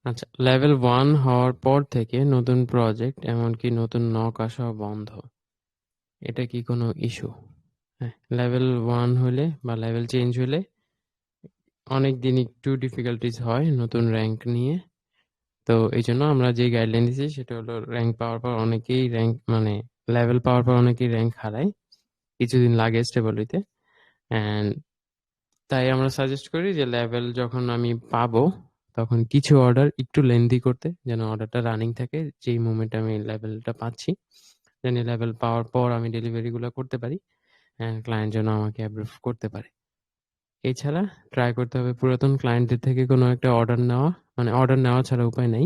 আচ্ছা, লেভেল 1 হওয়ার পর থেকে নতুন প্রজেক্ট এমনকি নতুন নক আসাও বন্ধ। এটা কি কোনো ইস্যু? হ্যাঁ, লেভেল 1 হলে বা লেভেল চেঞ্জ হলে অনেকদিন একটু ডিফিকাল্টিজ হয় নতুন র‍্যাংক নিয়ে। তো এইজন্য আমরা যে গাইডলাইন দিছি সেটা হলো র‍্যাংক পাওয়ার পর অনেকেই র‍্যাংক মানে লেভেল পাওয়ার পর অনেকেই র‍্যাংক হারায়। কিছুদিন লাগে স্টেবল হইতে। অ্যান্ড তাই আমরা সাজেস্ট করি যে লেভেল যখন আমি পাবো তখন কিছু অর্ডার একটু লেন্দি করতে, যেন অর্ডারটা রানিং থাকে যেই মোমেন্টে আমি লেভেলটা পাচ্ছি। যেন লেভেল পাওয়ার পর আমি ডেলিভারিগুলো করতে পারি অ্যান্ড ক্লায়েন্ট যেন আমাকে অ্যাপ্রুভ করতে পারে। এছাড়া ট্রাই করতে হবে পুরাতন ক্লায়েন্টদের থেকে কোনো একটা অর্ডার নেওয়া, মানে অর্ডার নেওয়া ছাড়া উপায় নাই।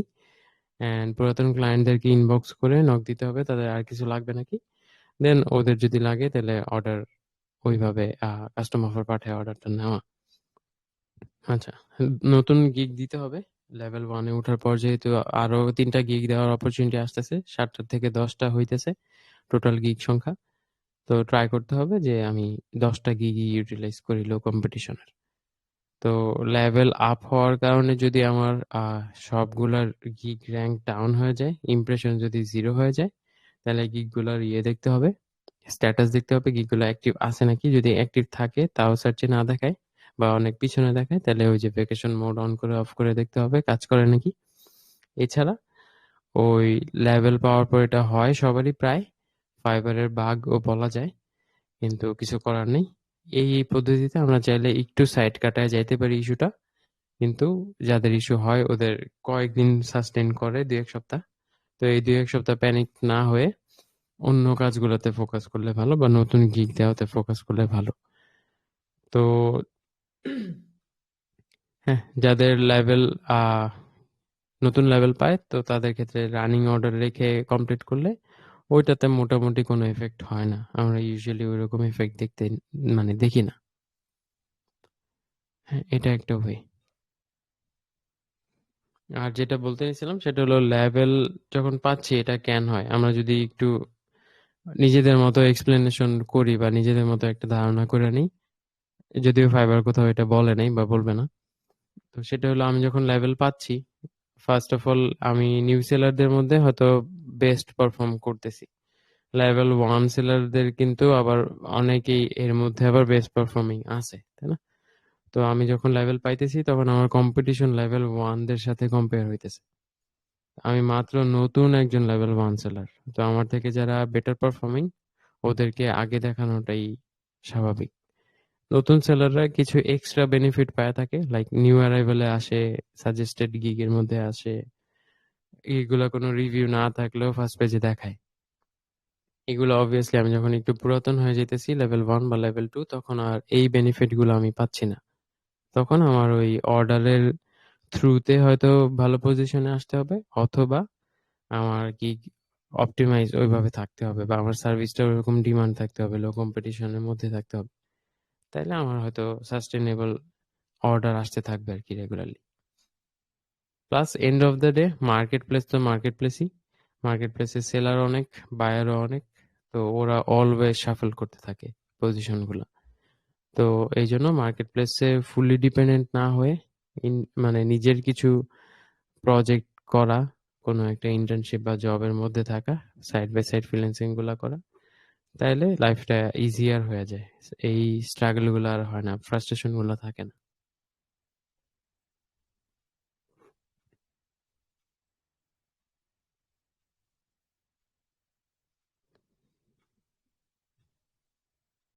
অ্যান্ড পুরাতন ক্লায়েন্টদেরকে ইনবক্স করে নক দিতে হবে তাদের আর কিছু লাগবে নাকি। দেন ওদের যদি লাগে তাহলে অর্ডার ওইভাবে কাস্টম অফার পাঠায় অর্ডারটা নেওয়া। আচ্ছা, নতুন গিগ দিতে হবে। লেভেল 1 এ উঠার পর যেহেতু আরো ৩ টা গিগ দেওয়ার অপরচুনিটি আসতেছে। ৭ টা থেকে ১০ টা হইতেছে টোটাল গিগ সংখ্যা। তো ট্রাই করতে হবে যে আমি ১০ টা গিগই ইউটিলাইজ করি লো কম্পিটিশন এর। তো লেভেল আপ হওয়ার কারণে যদি আমার সবগুলার গিগ র‍্যাংক ডাউন হয়ে যায়, ইমপ্রেশন যদি 0 হয়ে যায়, তাহলে গিগগুলার দেখতে হবে, স্ট্যাটাস দেখতে হবে গিগগুলো অ্যাক্টিভ আছে নাকি। যদি অ্যাক্টিভ থাকে তাও সার্চে না দেখায় বা অনেক পিছনে দেখায় তাহলে ওই যে ভ্যাকেশন মোড অন করে অফ করে দেখতে হবে কাজ করে নাকি। এছাড়া ওই লেভেল পাওয়ার পর এটা হয় সবারই প্রায়, ফাইবারের বাগও বলা যায়, কিন্তু কিছু করার নেই। এই পদ্ধতিতে আমরা চাইলে একটু সাইড কাটায় যাইতে পারি ইস্যুটা, কিন্তু যাদের ইস্যু হয় ওদের কয়েকদিন সাস্টেইন করে ২-১ সপ্তাহ। তো এই ২-১ সপ্তাহ প্যানিক না হয়ে অন্য কাজগুলোতে ফোকাস করলে ভালো বা নতুন গিগ দেওয়াতে ফোকাস করলে ভালো। তো হ্যাঁ, যাদের লেভেল নতুন লেভেল পায় তো তাদের ক্ষেত্রে রানিং অর্ডার রেখে কমপ্লিট করলে ওইটাতে মোটামুটি কোনো এফেক্ট হয় না। আমরা ইউজুয়ালি ওইরকম এফেক্ট দেখতে মানে দেখি না। হ্যাঁ, এটা একটা ওয়ে। আর যেটা বলতে চাইছিলাম সেটা হলো লেভেল যখন পাচ্ছি এটা কেন হয়, আমরা যদি একটু নিজেদের মতো এক্সপ্লেনেশন করি বা নিজেদের মতো একটা ধারণা করে নিই, যদিও ফাইবার কোথাও এটা বলে নাই বা বলবে না। তো সেটা হলো আমি যখন লেভেল পাচ্ছি, ফার্স্ট অফ অল আমি নিউ সেলারদের মধ্যে হয়তো বেস্ট পারফর্ম করতেছি। লেভেল 1 সেলারদের কিন্তু আবার অনেকেই এর মধ্যে আবার বেস্ট পারফর্মিং আছে, তাই না? তো আমি যখন লেভেল পাইতেছি তখন আমার কম্পিটিশন লেভেল 1 দের সাথে কম্পেয়ার হইতেছে। আমি মাত্র নতুন একজন লেভেল 1 সেলার। তো আমার থেকে যারা বেটার পারফর্মিং ওদেরকে আগে দেখানোটাই স্বাভাবিক। নতুন সেলাররা কিছু এক্সট্রা বেনিফিট পায় থাকে, লাইক নিউ অ্যারাইভেলে আসে, সাজেস্টেড গিগ এর মধ্যে আসে, এগুলা কোনো রিভিউ না থাকলেও ফার্স্ট পেজে দেখায়। এগুলো অবভিয়াসলি আমি যখন একটু পুরাতন হয়ে যেতেছি লেভেল 1 বা লেভেল 2 তখন আর এই বেনিফিট গুলো আমি পাচ্ছি না। তখন আমার ওই অর্ডারের থ্রুতে হয়তো ভালো পজিশনে আসতে হবে, অথবা আমার গিগ অপটিমাইজ ওইভাবে থাকতে হবে বা আমার সার্ভিসটা ওরকম ডিমান্ড থাকতে হবে, লো কম্পিটিশনের মধ্যে থাকতে হবে। তাইলে আমার হয়তো সাস্টেনেবল অর্ডার আসতে থাকবে আর কি regularly. Plus end of the day market place তো মার্কেট প্লেসই। মার্কেট প্লেসে সেলার অনেক, বায়ারও অনেক। তো ওরা অলওয়েজ শাফল করতে থাকে পজিশনগুলো। তো এই জন্য মার্কেট প্লেসে ফুলি ডিপেন্ডেন্ট না হয়ে মানে নিজের কিছু প্রজেক্ট করা, কোনো একটা ইন্টার্নশিপ বা জবের মধ্যে থাকা, সাইড বাই সাইড ফ্রিল্যান্সিং গুলা করা, তাইলে লাইফটা ইজিয়ার হয়ে যায়। এই স্ট্রাগল গুলো আর হয় না, ফ্রাস্ট্রেশন গুলো থাকে না।